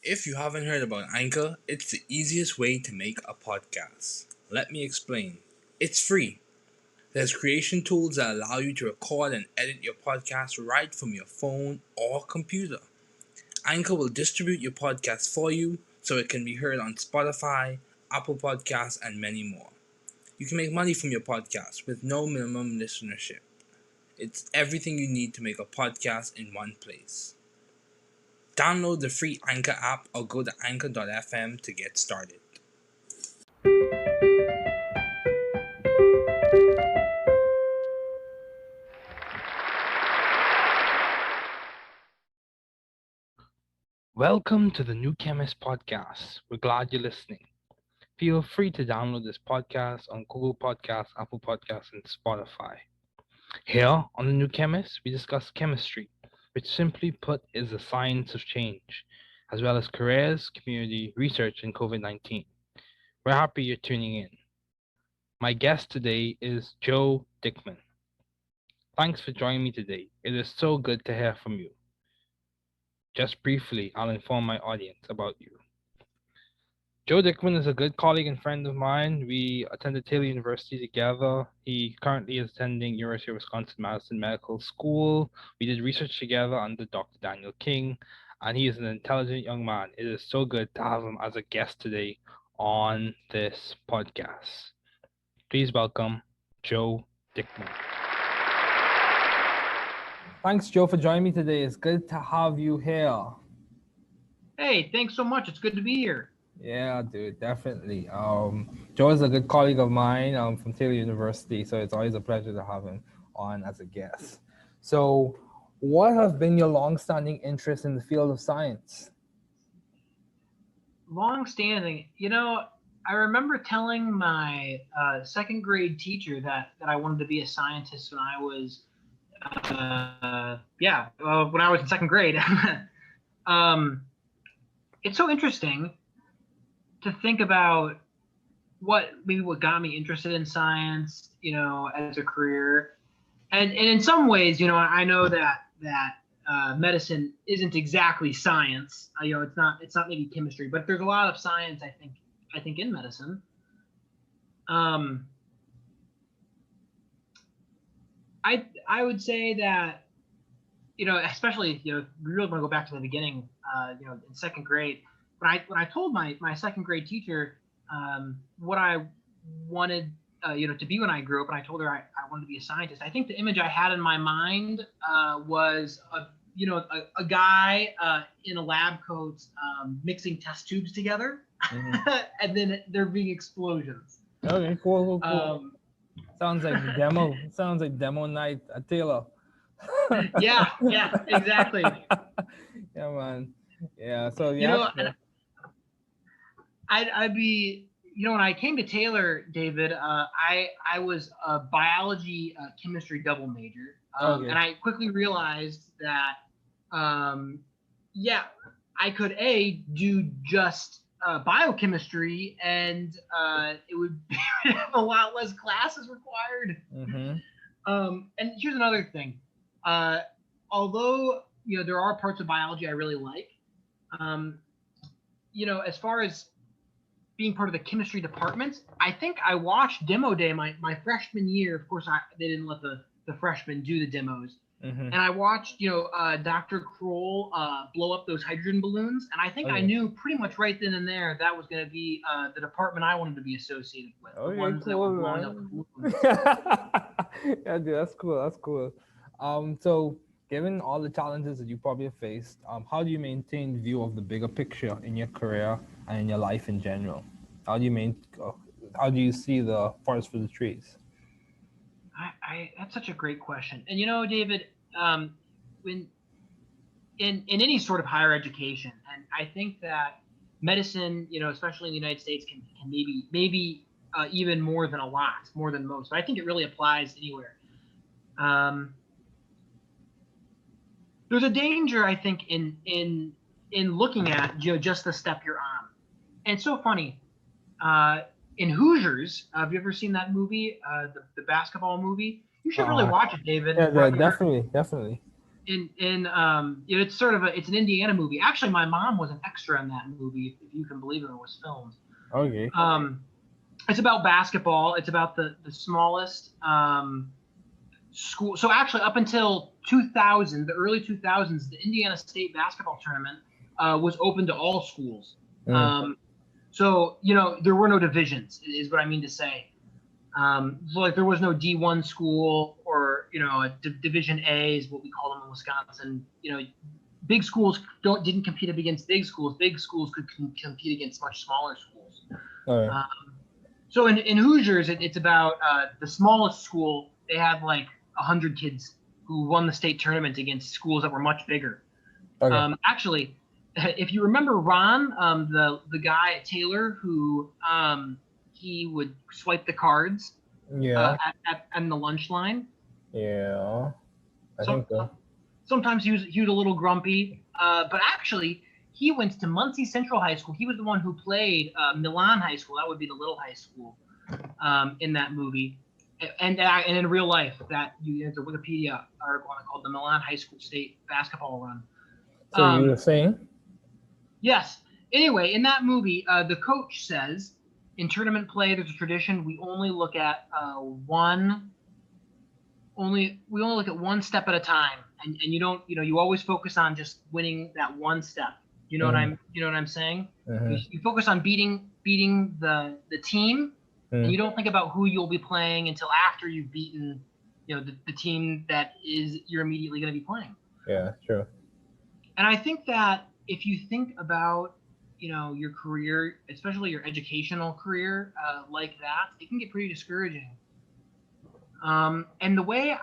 If you haven't heard about Anchor, it's the easiest way to make a podcast. Let me explain. It's free. There's creation tools that allow you to record and edit your podcast right from your phone or computer. Anchor will distribute your podcast for you so it can be heard on Spotify, Apple Podcasts, and many more. You can make money from your podcast with no minimum listenership. It's everything you need to make a podcast in one place. Download the free Anchor app or go to anchor.fm to get started. Welcome to the new Chemist Podcast. We're glad you're listening. Feel free to download this podcast on Google Podcasts, Apple Podcasts, and Spotify. Here on the new Chemist, we discuss chemistry, which simply put is the science of change, as well as careers, community, research, and COVID-19. We're happy you're tuning in. My guest today is Joe Dickman. Thanks for joining me today. It is so good to hear from you. Just briefly, I'll inform my audience about you. Joe Dickman is a good colleague and friend of mine. We attended Taylor University together. He currently is attending University of Wisconsin-Madison Medical School. We did research together under Dr. Daniel King, and he is an intelligent young man. It is so good to have him as a guest today on this podcast. Please welcome Joe Dickman. Thanks, Joe, for joining me today. It's good to have you here. Hey, thanks so much. It's good to be here. Yeah, dude, definitely. Joe is a good colleague of mine from Taylor University, so it's always a pleasure to have him on as a guest. So, what have been your long-standing interest in the field of science? Long-standing. I remember telling my second grade teacher that I wanted to be a scientist when I was, when I was in second grade. It's so interesting to think about what got me interested in science, as a career. And in some ways, I know that medicine isn't exactly science. It's not maybe chemistry, but there's a lot of science, I think in medicine. I would say that, especially, we really want to go back to the beginning, in second grade, when I told my second grade teacher what I wanted, to be when I grew up, and I told her I wanted to be a scientist, I think the image I had in my mind was a guy in a lab coat mixing test tubes together, and then there being explosions. Okay, cool. Sounds like demo. Sounds like demo night at Taylor. yeah, exactly. Yeah, man. Yeah. So yeah. I'd be, when I came to Taylor, David, I was a biology chemistry double major, and I quickly realized that, I could do just biochemistry, and it would have a lot less classes required. Mm-hmm. And here's another thing. Although, there are parts of biology I really like, as far as being part of the chemistry department, I think I watched demo day my freshman year. Of course, they didn't let the freshmen do the demos. Mm-hmm. And I watched, Dr. Kroll blow up those hydrogen balloons. And I think I knew pretty much right then and there that was going to be the department I wanted to be associated with. The ones that were blowing up the balloons. Yeah, dude, that's cool. So given all the challenges that you probably have faced, how do you maintain view of the bigger picture in your career and in your life in general? How do you see the forest for the trees? That's such a great question. And David, when in any sort of higher education, and I think that medicine, especially in the United States, can maybe even more than most. But I think it really applies anywhere. There's a danger, I think, in looking at just the step you're on. And it's so funny. In Hoosiers, have you ever seen that movie, the basketball movie? You should really watch it, David. Yeah, definitely. it's sort of it's an Indiana movie. Actually, my mom was an extra in that movie, if you can believe it, when it was filmed. Okay. It's about basketball. It's about the smallest school. So actually, up until 2000, the early 2000s, the Indiana State basketball tournament was open to all schools. So there were no divisions, is what I mean to say. So like there was no D1 school or Division A is what we call them in Wisconsin. Big schools didn't compete against big schools. Big schools could compete against much smaller schools. Okay. So in Hoosiers, it's about the smallest school. They had like 100 kids who won the state tournament against schools that were much bigger. Okay. Actually, if you remember Ron, the guy at Taylor who he would swipe the cards Yeah. at the lunch line. Yeah. I think so. Sometimes he was a little grumpy, but actually he went to Muncie Central High School. He was the one who played Milan High School. That would be the little high school in that movie. And in real life, there's a Wikipedia article on it called the Milan High School State Basketball Run. So you were saying? Yes. Anyway, in that movie, the coach says, in tournament play, there's a tradition. We only look at one step at a time, and you always focus on just winning that one step. You know what I'm saying? Mm-hmm. You focus on beating the team, and you don't think about who you'll be playing until after you've beaten the team that you're immediately going to be playing. Yeah, true. And I think that if you think about your career, especially your educational career, like that, it can get pretty discouraging. And the way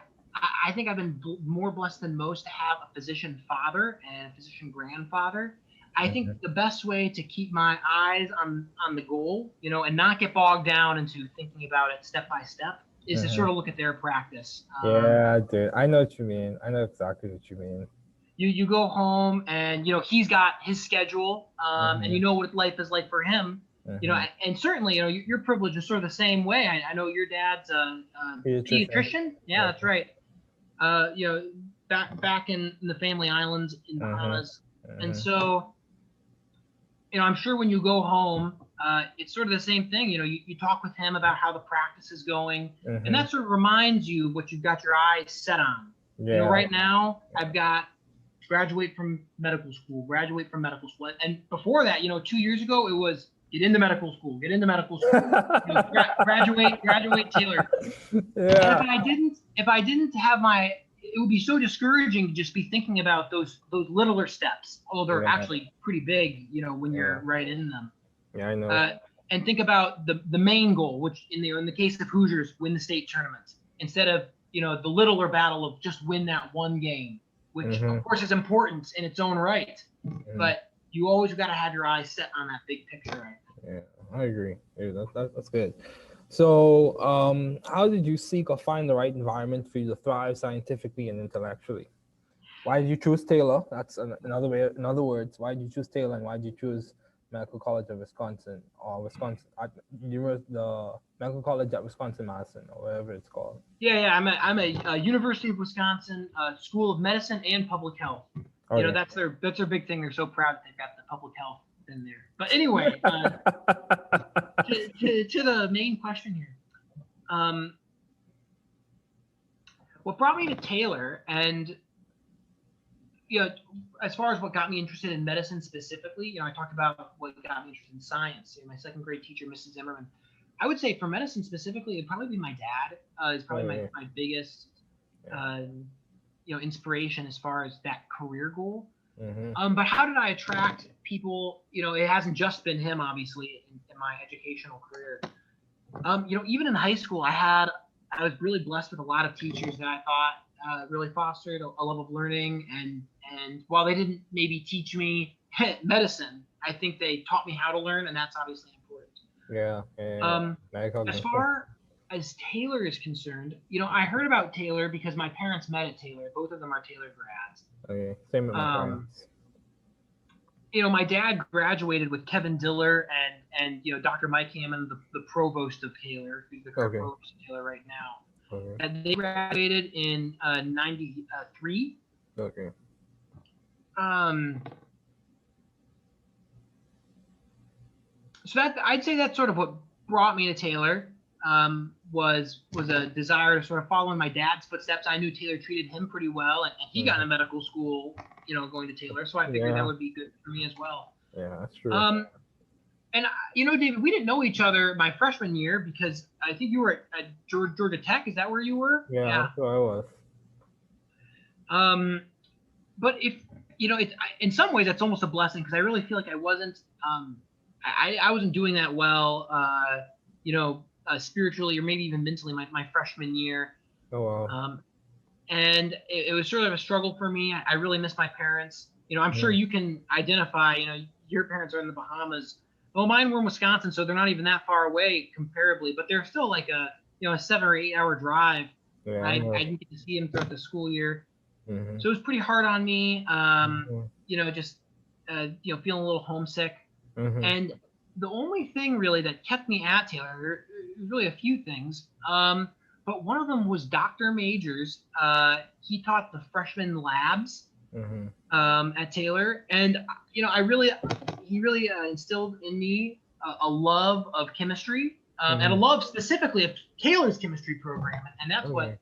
I think I've been more blessed than most to have a physician father and a physician grandfather. I think the best way to keep my eyes on the goal, and not get bogged down into thinking about it step by step, is to sort of look at their practice. Yeah, dude. I know what you mean. I know exactly what you mean. You go home and he's got his schedule, and you know what life is like for him. And certainly your privilege is sort of the same way. I know your dad's a pediatrician. Yeah, that's right. Back in the family islands in Bahamas, and so I'm sure when you go home, it's sort of the same thing. You talk with him about how the practice is going, and that sort of reminds you what you've got your eyes set on. Yeah. Right now I've got graduate from medical school, and before that, 2 years ago, it was get into medical school, graduate Taylor. Yeah. And if I didn't have it would be so discouraging to just be thinking about those littler steps, although they're actually pretty big, when you're right in them. Yeah, I know. And think about the main goal, which in the case of Hoosiers, win the state tournament, instead of the littler battle of just win that one game, which of course is important in its own right, but you always got to have your eyes set on that big picture. Yeah, I agree. Yeah, that's good. So, how did you seek or find the right environment for you to thrive scientifically and intellectually? Why did you choose Taylor? That's another way. In other words, why did you choose Taylor, and why did you choose Medical College of Wisconsin or the Medical College at Wisconsin-Madison or whatever it's called? Yeah. I'm a University of Wisconsin School of Medicine and Public Health. Okay. That's their big thing. They're so proud that they've got the public health in there. But anyway, to the main question here, what brought me to Taylor, and as far as what got me interested in medicine specifically, I talked about what got me interested in science. My second grade teacher, Mrs. Zimmerman. I would say for medicine specifically, it'd probably be my dad. Is probably my biggest inspiration as far as that career goal. But how did I attract people? It hasn't just been him, obviously, in my educational career. Even in high school, I was really blessed with a lot of teachers that I thought really fostered a love of learning. And while they didn't maybe teach me medicine, I think they taught me how to learn, and that's obviously important. Yeah. As far as Taylor is concerned, I heard about Taylor because my parents met at Taylor. Both of them are Taylor grads. Okay, same with my parents. My dad graduated with Kevin Diller and Dr. Mike Hammond, the provost of Taylor, who's the current provost of Taylor right now. And they graduated in 93. Okay. Um, so that I'd say that's sort of what brought me to Taylor. Was a desire to sort of follow in my dad's footsteps. I knew Taylor treated him pretty well, and he got into medical school, going to Taylor. So I figured that would be good for me as well. Yeah, that's true. And David, we didn't know each other my freshman year because I think you were at Georgia Tech. Is that where you were? Yeah, that's where I was. But if in some ways that's almost a blessing because I really feel like I wasn't I wasn't doing that well spiritually or maybe even mentally my freshman year. Oh wow. And it was sort of a struggle for me. I really miss my parents. I'm sure you can identify. Your parents are in the Bahamas. Well, mine were in Wisconsin, so they're not even that far away comparably, but they're still like a 7 or 8 hour drive. Yeah, I didn't get to see them throughout the school year. Mm-hmm. So it was pretty hard on me, just feeling a little homesick. Mm-hmm. And the only thing really that kept me at Taylor, there was really a few things, but one of them was Dr. Majors. He taught the freshman labs at Taylor, and he really instilled in me a love of chemistry and a love specifically of Taylor's chemistry program, and that's what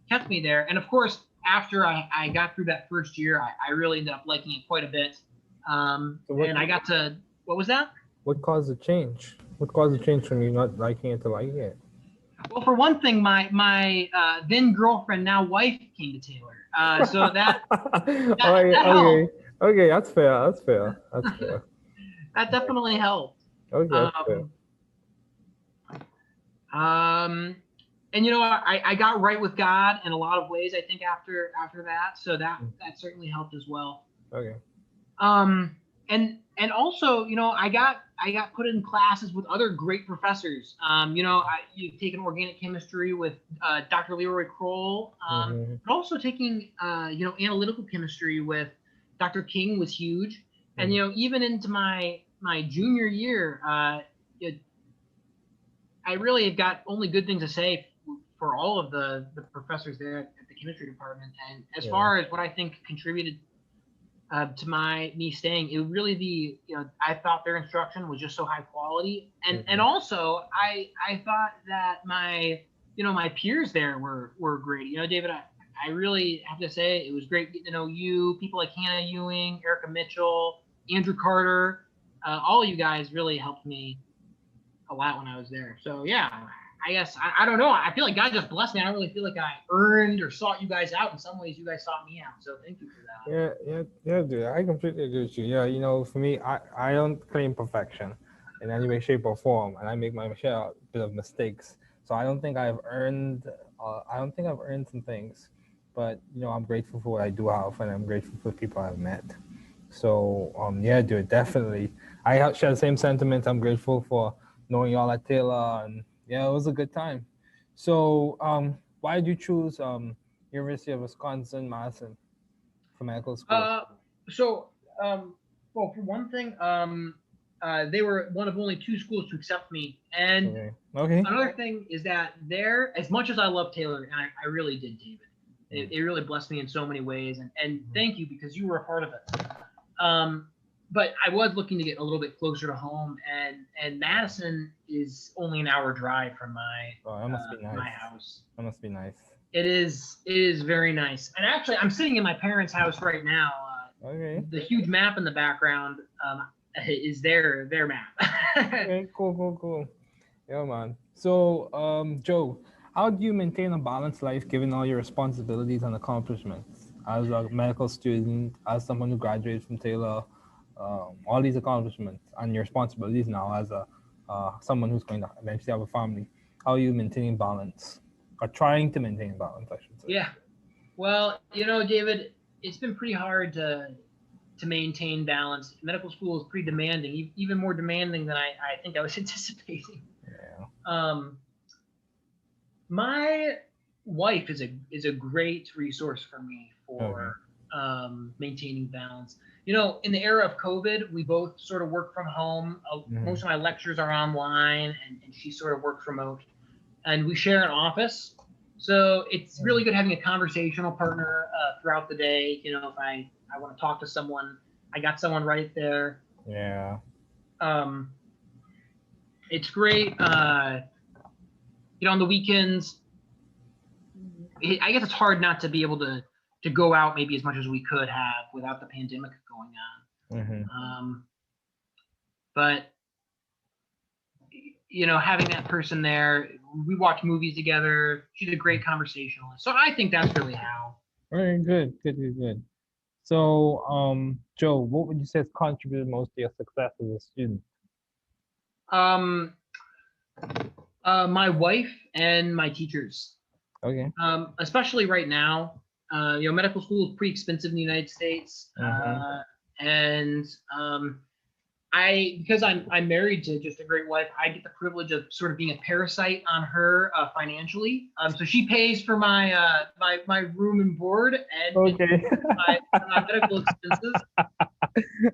kept me there. And of course, after I got through that first year, I really ended up liking it quite a bit. And I got to, what was that? What caused the change? What caused the change from you not liking it to liking it? Well, for one thing, my then girlfriend, now wife, came to Taylor. So that helped. Okay, that's fair. That definitely helped. Okay, that's fair. And I got right with God in a lot of ways, I think, after that. So that certainly helped as well. Okay. And also, I got put in classes with other great professors. You've taken organic chemistry with Dr. Leroy Kroll, but also taking analytical chemistry with Dr. King was huge. And even into my junior year, I really have got only good things to say for all of the professors there at the chemistry department. And as far as what I think contributed to me staying, it would really be, I thought their instruction was just so high quality. And also I thought that my peers there were great. David, I really have to say it was great getting to know you, people like Hannah Ewing, Erica Mitchell, Andrew Carter. All you guys really helped me a lot when I was there. So yeah, I guess I don't know. I feel like God just blessed me. I don't really feel like I earned or sought you guys out. In some ways, you guys sought me out. So thank you for that. Yeah, dude. I completely agree with you. Yeah, for me, I don't claim perfection in any way, shape, or form, and I make my share a bit of mistakes. So I don't think I've earned. Some things, but I'm grateful for what I do have, and I'm grateful for the people I've met. So yeah, dude, definitely. I share the same sentiments. I'm grateful for knowing y'all at Taylor, and yeah, it was a good time. So why did you choose University of Wisconsin-Madison for medical school? Well, for one thing, they were one of only 2 schools to accept me, and another thing is that there, as much as I love Taylor, and I really did, David, it really blessed me in so many ways, and thank you because you were a part of it. But I was looking to get a little bit closer to home, and Madison is only an hour drive from that must be nice. my house. That must be nice. It is very nice. And actually, I'm sitting in my parents' house right now. The huge map in the background is their map. Okay, cool. Yeah, man. So, Joe, how do you maintain a balanced life given all your responsibilities and accomplishments as a medical student, as someone who graduated from Taylor? All these accomplishments and your responsibilities now as someone who's going to eventually have a family. How are you maintaining balance, or trying to maintain balance, I should say? Yeah, well, David, it's been pretty hard to maintain balance. Medical school is pretty demanding, even more demanding than I think I was anticipating. Yeah. My wife is a great resource for me for maintaining balance. In the era of COVID, we both sort of work from home. Most of my lectures are online, and she sort of works remote. And we share an office. So it's really good having a conversational partner throughout the day. You know, if I want to talk to someone, I got someone right there. Yeah. It's great. You know, on the weekends, I guess it's hard not to be able to go out maybe as much as we could have without the pandemic going on. But you know, having that person there, we watch movies together. She's a great conversationalist. So I think that's really how. Very good. Good. So, Joe, what would you say has contributed most to your success as a student? My wife and my teachers. Okay. Especially right now. You know, medical school is pretty expensive in the United States. And because I'm married to just a great wife, I get the privilege of sort of being a parasite on her financially. So she pays for my my room and board and Okay. my medical expenses.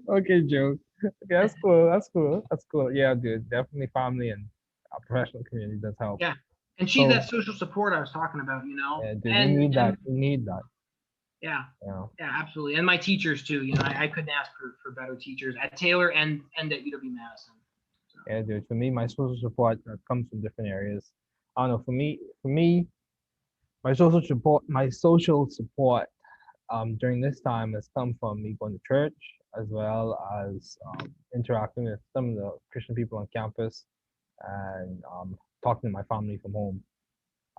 Okay, Joe. Okay, that's cool. Yeah, dude. Definitely family and a professional community does help. Yeah. And she's So, that social support I was talking about, you know. yeah, dude, And you need that. You need that. Yeah. Yeah. Yeah, absolutely. And my teachers too. You know, I couldn't ask for better teachers at Taylor and at UW-Madison. So. Yeah, dude. For me, my social support comes from different areas. I don't know. For me, my social support during this time has come from me going to church as well as interacting with some of the Christian people on campus and talking to my family from home,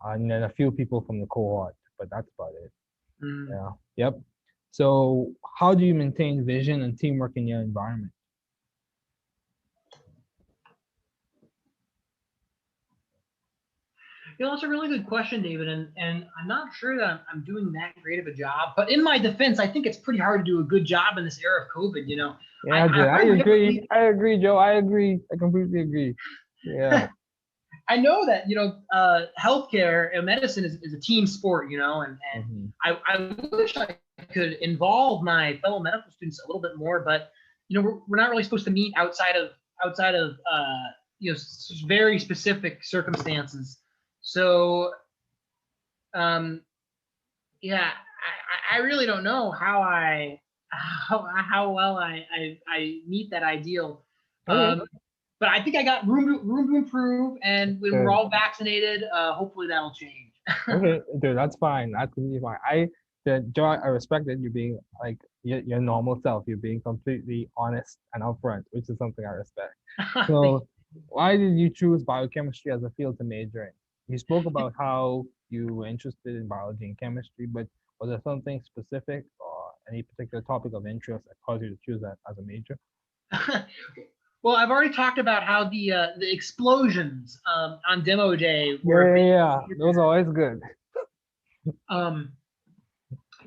and then a few people from the cohort, but that's about it. Yeah. Yep. So, how do you maintain vision and teamwork in your environment? You know, that's a really good question, David, and I'm not sure that I'm doing that great of a job. But in my defense, I think it's pretty hard to do a good job in this era of COVID. You know. Yeah, I agree. I agree, Joe. I agree. I completely agree. Yeah. I know that, you know, healthcare and medicine is a team sport, you know, and I wish I could involve my fellow medical students a little bit more, but you know, we're not really supposed to meet outside of you know, very specific circumstances. So, yeah, I really don't know how well I meet that ideal. But I think I got room to improve, and when we're all vaccinated, hopefully that'll change. Okay, dude, that's fine. That's completely fine. Joe, I respect that you're being like your normal self. You're being completely honest and upfront, which is something I respect. So, why did you choose biochemistry as a field to major in? You spoke about how you were interested in biology and chemistry, but was there something specific or any particular topic of interest that caused you to choose that as a major? Well, I've already talked about how the explosions on demo day were. Yeah, those are always good.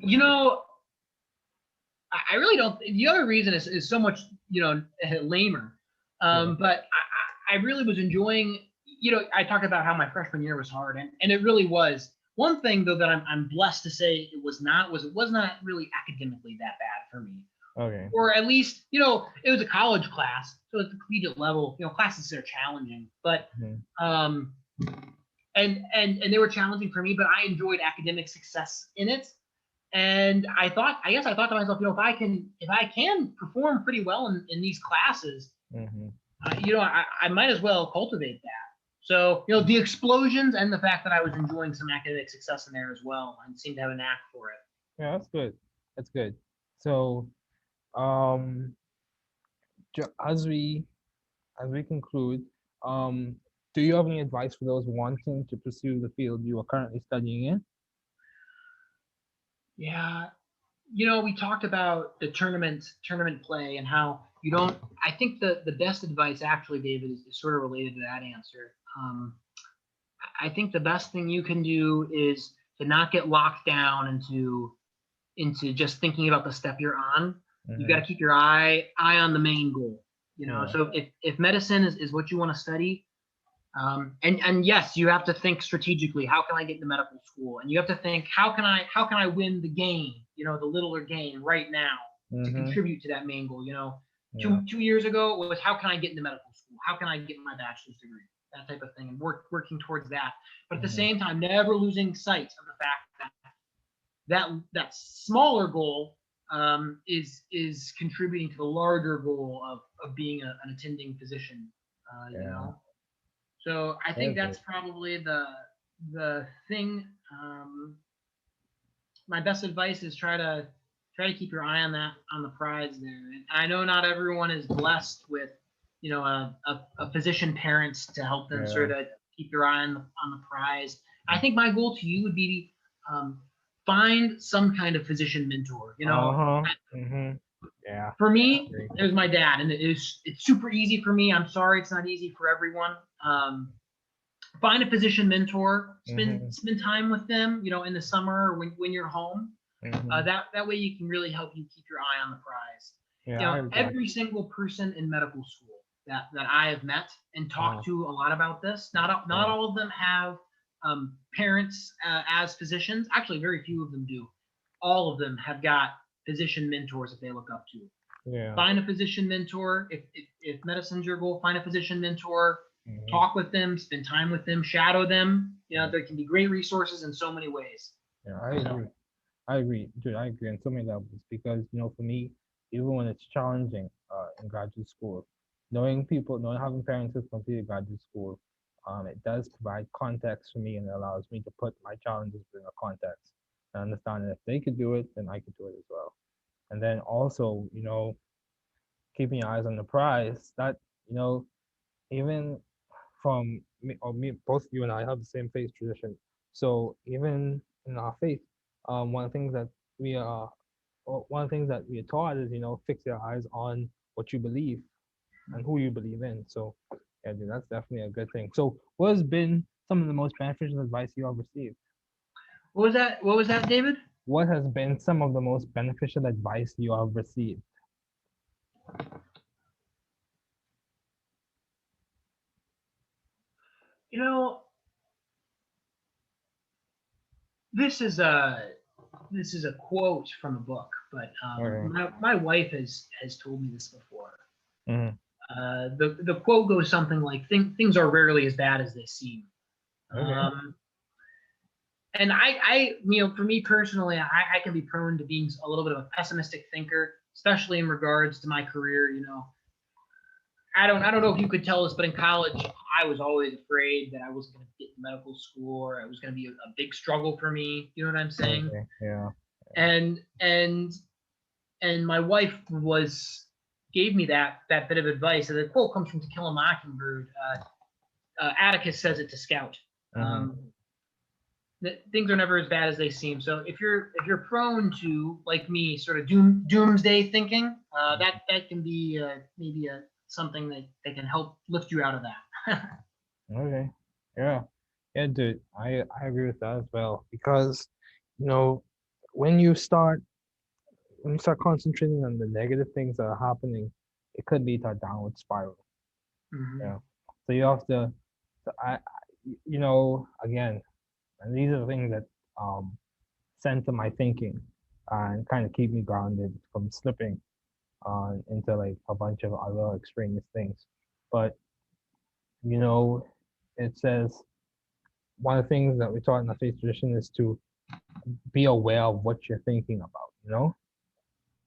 You know, I really don't. The other reason is so much, you know, lamer. But I really was enjoying. You know, I talked about how my freshman year was hard, and it really was. One thing though that I'm blessed to say it was not really academically that bad for me. Okay. Or at least, you know, it was a college class, so at the collegiate level, you know, classes are challenging, but and they were challenging for me, but I enjoyed academic success in it. And I thought to myself, you know, if I can perform pretty well in these classes, you know, I might as well cultivate that. So, you know, the explosions and the fact that I was enjoying some academic success in there as well, and seemed to have a knack for it. Yeah, that's good. That's good. So, as we conclude, do you have any advice for those wanting to pursue the field you are currently studying in? Yeah, you know, we talked about the tournament play and how you don't. I think the best advice, actually, David, is sort of related to that answer. I think the best thing you can do is to not get locked down into just thinking about the step you're on. You got to keep your eye on the main goal. You know, so if medicine is what you want to study, and yes, you have to think strategically. How can I get into medical school? And you have to think, how can I win the game? You know, the littler game right now to contribute to that main goal. You know, 2 years ago it was, how can I get into medical school? How can I get my bachelor's degree? that type of thing, and working towards that. But at the Mhm. same time, never losing sight of the fact that smaller goal is contributing to the larger goal of being an attending physician. You Yeah. know, so I think Okay. that's probably the thing. My best advice is try to keep your eye on the prize there. And I know not everyone is blessed with a physician parents to help them Yeah. sort of keep your eye on the prize. I think my goal to you would be find some kind of physician mentor. Uh-huh. Yeah. For me, Agree. it was my dad, and it's super easy for me. I'm sorry it's not easy for everyone. Find a physician mentor, spend time with them, in the summer or when you're home. That way you can really help you keep your eye on the prize. Yeah, Every single person in medical school that I have met and talked to a lot about this, not all of them have parents as physicians. Actually, very few of them do. All of them have got physician mentors that they look up to. Yeah. Find a physician mentor. If medicine's your goal, find a physician mentor. Mhm. Talk with them, spend time with them, shadow them. There can be great resources in so many ways. Yeah, I agree, dude. I agree on so many levels because for me, even when it's challenging in graduate school, knowing having parents who've completed graduate school, it does provide context for me and it allows me to put my challenges in a context and understand that if they could do it, then I could do it as well. And then also, keeping your eyes on the prize. That even from both you and I have the same faith tradition. So even in our faith, one of the things that we are one of the things that we are taught is fix your eyes on what you believe and who you believe in. So yeah, dude, that's definitely a good thing. So what has been some of the most beneficial advice you have received? What was that, David? What has been some of the most beneficial advice you have received? This is a quote from a book, but my wife has told me this before. Mm-hmm. The quote goes something like, "Things are rarely as bad as they seem." Okay. And for me personally, I can be prone to being a little bit of a pessimistic thinker, especially in regards to my career. I don't know if you could tell us, but in college, I was always afraid that I wasn't going to get to medical school, or it was going to be a big struggle for me. You know what I'm saying? Okay. Yeah. And my wife gave me that bit of advice. And the quote comes from To Kill a Mockingbird. Atticus says it to Scout. That things are never as bad as they seem. So if you're prone to, like me, sort of doomsday thinking, that can be maybe something that can help lift you out of that. Okay. Yeah. Yeah, dude. I agree with that as well because when you start concentrating on the negative things that are happening, it could lead to a downward spiral. Yeah. So you have to, again, and these are the things that center my thinking and kind of keep me grounded from slipping into like a bunch of other extraneous things. But it says one of the things that we taught in the faith tradition is to be aware of what you're thinking about.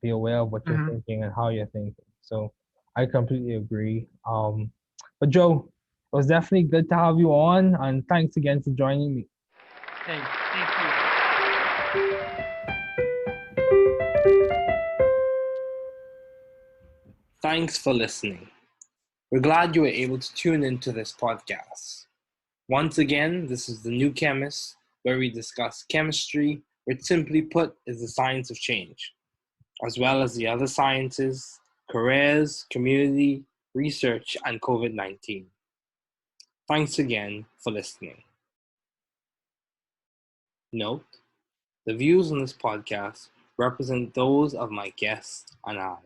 Be aware of what you're thinking and how you're thinking. So I completely agree. But Joe, it was definitely good to have you on, and thanks again for joining me. Thank you. Thanks for listening. We're glad you were able to tune into this podcast. Once again, this is The New Chemist, where we discuss chemistry, which simply put is the science of change, as well as the other sciences, careers, community, research, and COVID-19. Thanks again for listening. Note, the views on this podcast represent those of my guests and I.